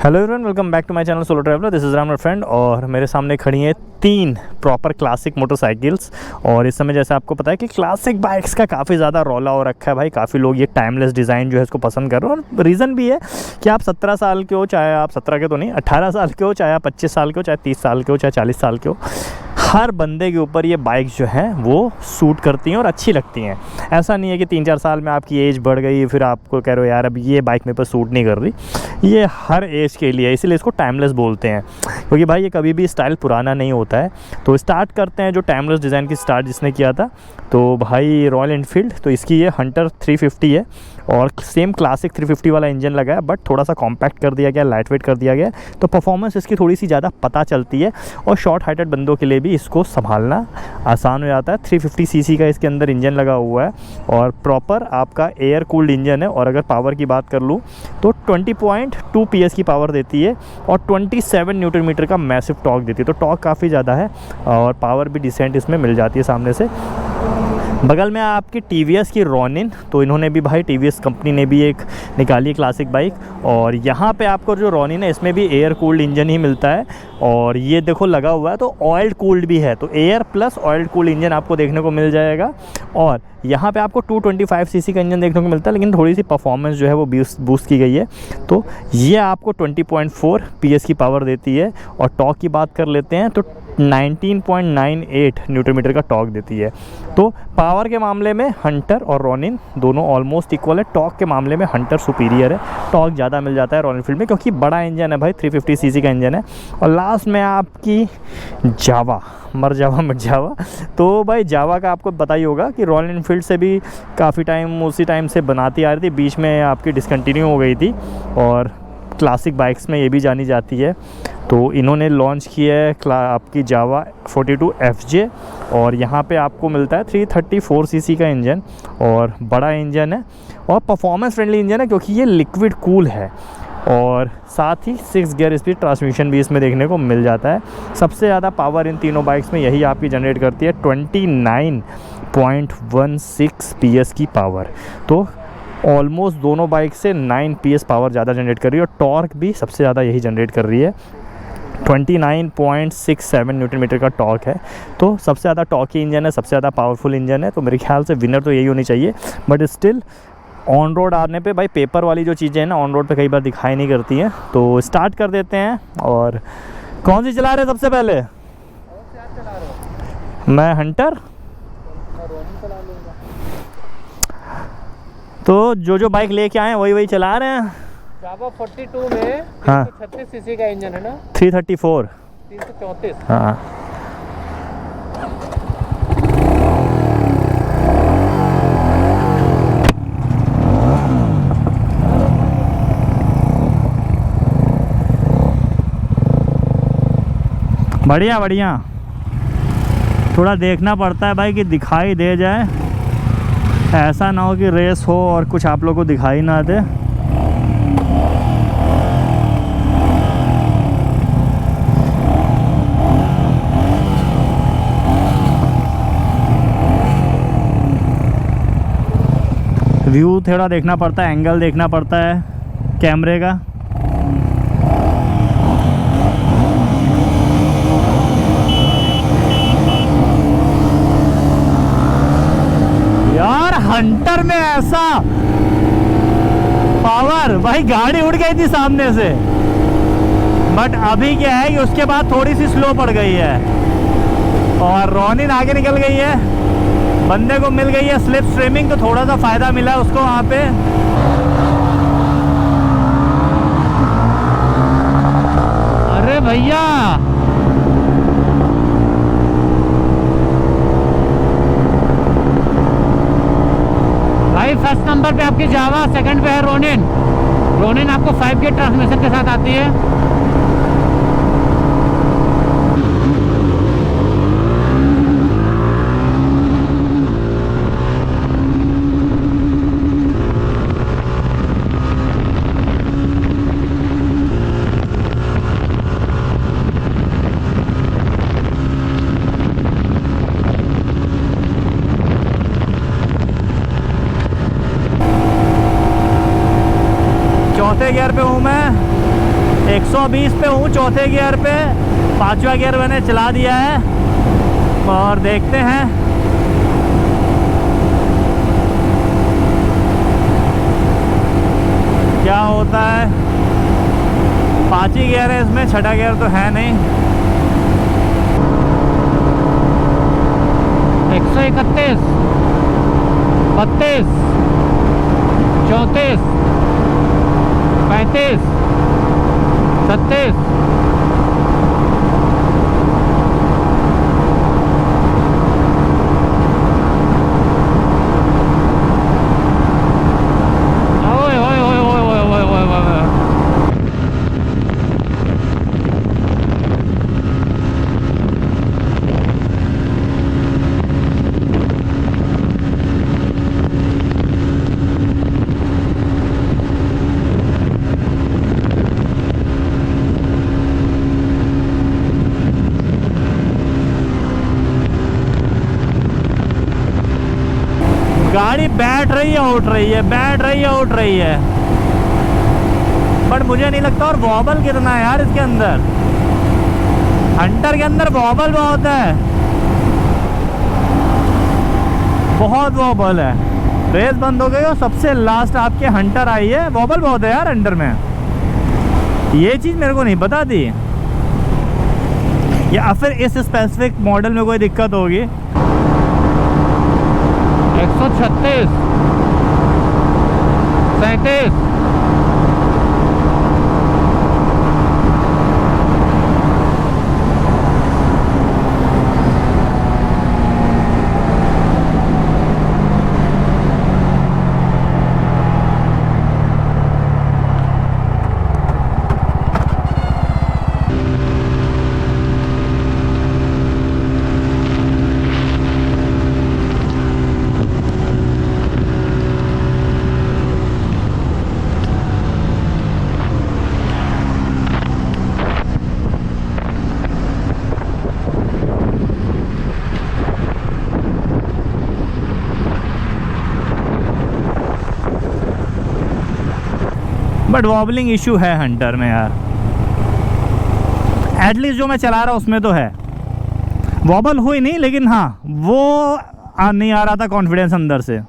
Hello everyone, welcome back to my channel solo traveller. This is Ram friend. और मेरे सामने खड़ी हैं 3 प्रॉपर क्लासिक मोटरसाइकिल्स। और इस समय जैसे आपको पता है कि क्लासिक बाइक्स का काफ़ी ज़्यादा रौला हो रखा है भाई। काफ़ी लोग ये टाइमलेस डिज़ाइन जो है इसको पसंद कर रहे हैं। और रीज़न भी है कि आप 17 साल के हो, चाहे आप 17 के तो नहीं 18 साल के हो, चाहे आप 25 साल के हो, चाहे 30 साल के हो, चाहे 40 साल के हो, हर बंदे के ऊपर ये बाइक जो हैं वो सूट करती हैं और अच्छी लगती हैं। ऐसा नहीं है कि 3-4 साल में आपकी एज बढ़ गई फिर आपको कह रहे हो यार अब ये बाइक मेरे पर सूट नहीं कर रही। ये हर एज के लिए, इसीलिए इसको टाइमलेस बोलते हैं, क्योंकि भाई ये कभी भी स्टाइल पुराना नहीं होता है। तो स्टार्ट करते हैं जो टाइमलेस डिज़ाइन की स्टार्ट जिसने किया था, तो भाई रॉयल एनफील्ड। तो इसकी ये हंटर 350 है और सेम क्लासिक 350 वाला इंजन लगा है, बट थोड़ा सा कॉम्पैक्ट कर दिया गया, लाइट वेट कर दिया गया। तो परफॉर्मेंस इसकी थोड़ी सी ज़्यादा पता चलती है और शॉर्ट हाइटेड बंदों के लिए भी इसको संभालना आसान हो जाता है। 350 सीसी का इसके अंदर इंजन लगा हुआ है और प्रॉपर आपका एयर कूल्ड इंजन है। और अगर पावर की बात कर लूँ तो 20.2 PS की पावर देती है और 27 न्यूटन मीटर का मैसिव टॉर्क देती है। तो टॉर्क काफ़ी ज़्यादा है और पावर भी डिसेंट इसमें मिल जाती है सामने से। बगल में आपकी TVS की रॉनिन, तो इन्होंने भी भाई TVS कंपनी ने भी एक निकाली क्लासिक बाइक। और यहाँ पे आपको जो रॉनिन है इसमें भी एयर कूल्ड इंजन ही मिलता है और ये देखो लगा हुआ है तो ऑयल कूल्ड भी है, तो air plus oil cooled engine आपको देखने को मिल जाएगा। और यहाँ पे आपको 225 सीसी का इंजन देखने को मिलता है, लेकिन थोड़ी सी परफॉर्मेंस जो है वो बूस्ट की गई है। तो ये आपको 20.4 PS की पावर देती है। और टॉर्क की बात कर लेते हैं तो 19.98 न्यूटन मीटर का टॉर्क देती है। तो पावर के मामले में हंटर और रॉनिन दोनों ऑलमोस्ट इक्वल है। टॉर्क के मामले में हंटर सुपीरियर है, टॉर्क ज़्यादा मिल जाता है रॉयल एनफील्ड में, क्योंकि बड़ा इंजन है भाई, 350 सीसी का इंजन है। और लास्ट में आपकी जावा, मर जावा मट जावा। तो भाई जावा का आपको पता ही होगा कि रॉयल एनफील्ड से भी काफ़ी टाइम उसी टाइम से बनाती आ रही थी, बीच में आपकी डिसकंटिन्यू हो गई थी और क्लासिक बाइक्स में ये भी जानी जाती है। तो इन्होंने लॉन्च किया है आपकी जावा 42 FJ और यहाँ पे आपको मिलता है 334 सीसी का इंजन और बड़ा इंजन है और परफॉर्मेंस फ्रेंडली इंजन है, क्योंकि ये लिक्विड कूल है। और साथ ही 6 गियर स्पीड ट्रांसमिशन भी इसमें देखने को मिल जाता है। सबसे ज़्यादा पावर इन तीनों बाइक्स में यही आपकी जनरेट करती है, 29.16 PS की पावर। तो ऑलमोस्ट दोनों बाइक से 9 PS पावर ज़्यादा जनरेट कर रही है और टॉर्क भी सबसे ज़्यादा यही जनरेट कर रही है, 29.67 न्यूटन मीटर का टॉर्क है। तो सबसे ज़्यादा टॉर्की इंजन है, सबसे ज़्यादा पावरफुल इंजन है। तो मेरे ख्याल से विनर तो यही होनी चाहिए, बट स्टिल ऑन रोड आने पे भाई पेपर वाली जो चीज़ें हैं ना ऑन रोड पे कई बार दिखाई नहीं करती हैं। तो स्टार्ट कर देते हैं। और कौन सी चला रहे हैं सबसे पहले? मैं हंटर। तो जो बाइक लेके आए हैं वही चला रहे हैं। जावा 42 में हाँ 336 सीसी का इंजन है ना, 334 334। हाँ। बढ़िया बढ़िया, थोड़ा देखना पड़ता है भाई कि दिखाई दे जाए, ऐसा ना हो कि रेस हो और कुछ आप लोगों को दिखाई ना दे। व्यू थोड़ा देखना पड़ता है, एंगल देखना पड़ता है कैमरे का। यार हंटर में ऐसा पावर, भाई गाड़ी उड़ गई थी सामने से, बट अभी क्या है कि उसके बाद थोड़ी सी स्लो पड़ गई है और रॉनिन आगे निकल गई है, बंदे को मिल गई है स्लिप स्ट्रीमिंग, तो थोड़ा सा फ़ायदा मिला उसको वहाँ पे। अरे भैया भाई फर्स्ट नंबर पे आपकी जावा, सेकंड पे है रोनिन। रोनिन आपको 5 गियर ट्रांसमिशन के साथ आती है। चौथे गियर पे हूँ मैं, 120 पे हूँ चौथे गियर पे, पांचवा गियर मैंने चला दिया है और देखते हैं क्या होता है। 5 ही गियर है इसमें, छठा गियर तो है नहीं। 131, 32, 34, 35, 37, गाड़ी बैठ रही है उठ रही है, बैठ रही है उठ रही है, बट मुझे नहीं लगता। और वॉबल कितना है यार इसके अंदर, हंटर के अंदर वॉबल बहुत है, बहुत वॉबल है। रेस बंद हो गई और सबसे लास्ट आपके हंटर आई है, वॉबल बहुत है यार हंटर में। ये चीज़ मेरे को नहीं पता थी, या फिर इस स्पेसिफिक मॉडल में कोई दिक्कत होगी। 136, 37, बट वॉबलिंग इशू है हंटर में यार, एटलीस्ट जो मैं चला रहा हूँ उसमें तो है। वॉबल हुई नहीं, लेकिन हाँ वो नहीं आ रहा था कॉन्फिडेंस अंदर से।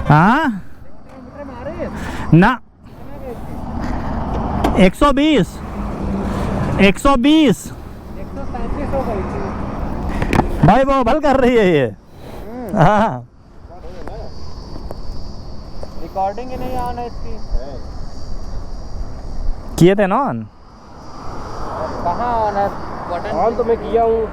हाँ ना 120 120 भाई वो भल कर रही है ये। हाँ रिकॉर्डिंग ही नहीं ऑन है इसकी। किए थे ना ऑन, कहाँ ऑन है बटन? ऑन तो मैं किया हूँ।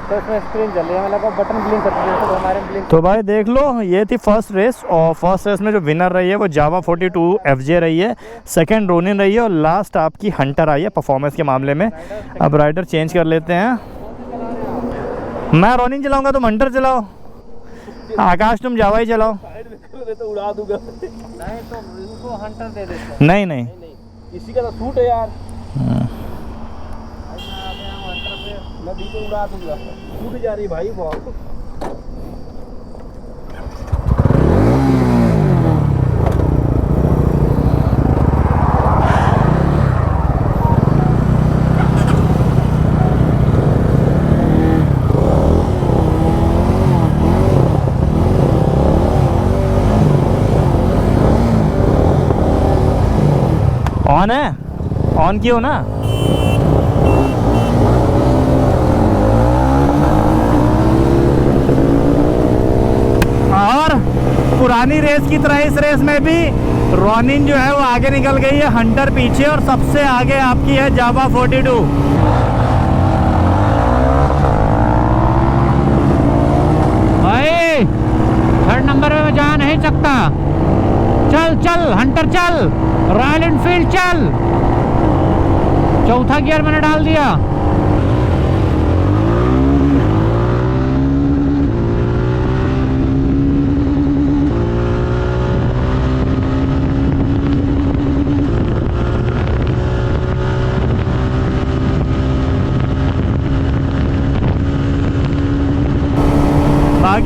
तो इसमें स्क्रीन चल रही है, मतलब बटन ब्लिंक करती है तो हमारे ब्लिंक। तो भाई देख लो, ये थी फर्स्ट रेस और फर्स्ट रेस में जो विनर रही है वो जावा 42 FJ रही है, सेकंड रोनिन रही है और लास्ट आपकी हंटर आई है परफॉर्मेंस के मामले में। अब राइडर चेंज कर लेते हैं, मैं रोनिन चलाऊंगा तुम हंटर चलाओ, आकाश तुम जावा ही चलाओ। तो उड़ा दूंगा। नहीं तो इसको हंटर दे देते। नहीं नहीं इसी का तो सूट है यार, मैं बीच में उड़ा दूंगा। टूट जा रही भाई बहुत। ऑन है, ऑन कियो ना। और पुरानी रेस की तरह इस रेस में भी रोनिन जो है वो आगे निकल गई है, हंटर पीछे, और सबसे आगे आपकी है जावा 42। भाई थर्ड नंबर में मैं जा नहीं सकता। चल चल हंटर चल, रॉयल एनफील्ड चल। चौथा गियर मैंने डाल दिया।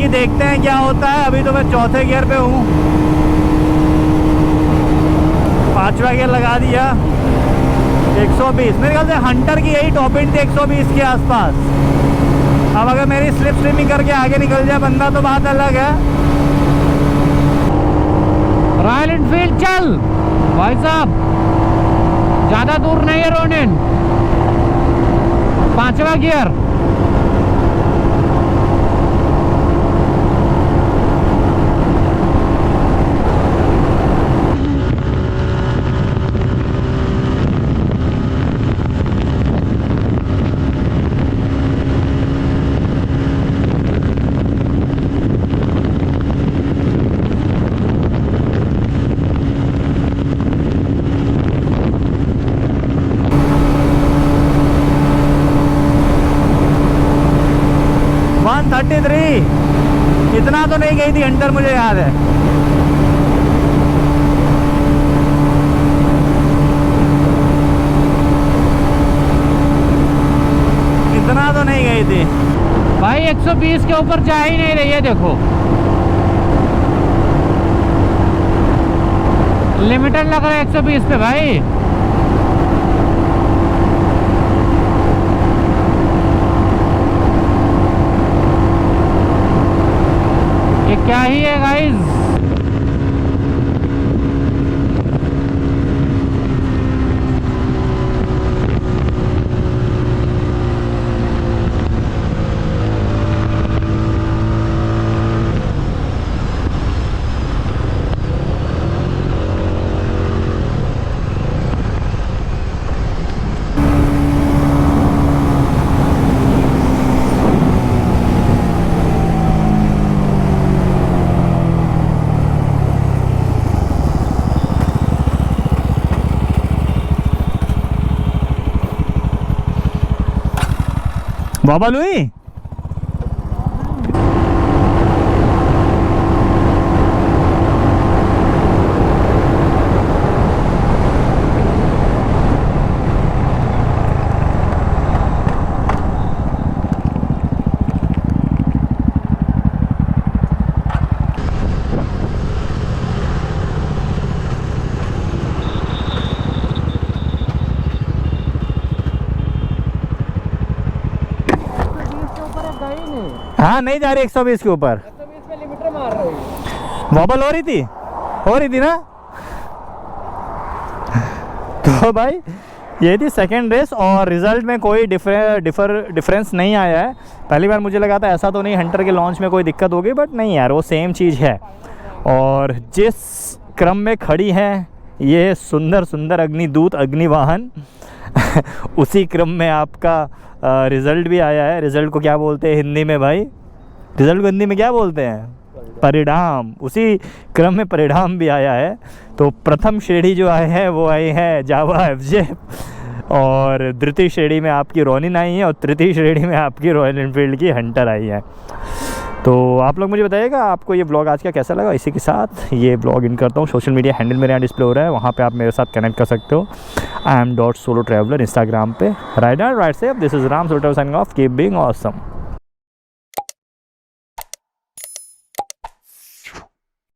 बाकी देखते हैं क्या होता है। अभी तो मैं चौथे गियर पे हूँ, 5वां गियर लगा दिया। 120 मेरे ख्याल से हंटर की यही टॉप एंड थी, 120 के आसपास। अब अगर मेरी स्लिप स्ट्रीमिंग करके आगे निकल जाए बंदा तो बात अलग है। रॉयल एनफील्ड चल भाई साहब, ज्यादा दूर नहीं है रोनिन। 5वां गियर, इतना तो नहीं गई थी हंटर, मुझे याद है। इतना तो नहीं गई थी भाई। 120 के ऊपर जा ही नहीं रही है, देखो लिमिटेड लग रहा है 120 पे भाई। ये क्या ही है गाइस। बाबा लुई हाँ नहीं जा रही 120 के ऊपर। 120 में लिमिटर मार रही है। वॉबल हो रही थी ना। तो भाई ये थी सेकंड रेस और रिज़ल्ट में कोई डिफरेंस नहीं आया है। पहली बार मुझे लगा था ऐसा तो नहीं हंटर के लॉन्च में कोई दिक्कत होगी, बट नहीं यार, वो सेम चीज़ है। और जिस क्रम में खड़ी है ये सुंदर सुंदर अग्निदूत अग्निवाहन उसी क्रम में आपका रिज़ल्ट भी आया है। रिज़ल्ट को क्या बोलते हैं हिंदी में भाई? रिज़ल्ट को हिंदी में क्या बोलते हैं? परिणाम। उसी क्रम में परिणाम भी आया है। तो प्रथम श्रेणी जो आए हैं वो आए हैं जावा एफजे, और द्वितीय श्रेणी में आपकी रोनिन आई है, और तृतीय श्रेणी में आपकी रॉयल एनफील्ड की हंटर आई है। तो आप लोग मुझे बताइएगा आपको ये ब्लॉग आज का कैसा लगा। इसी के साथ ये ब्लॉग इन करता हूँ। सोशल मीडिया हैंडल मेरे यहाँ डिस्प्ले हो रहा है, वहाँ पे आप मेरे साथ कनेक्ट कर सकते हो। I am .solo traveler Instagram पे। Rider ride safe, this is Ram solo signing off, keep being awesome.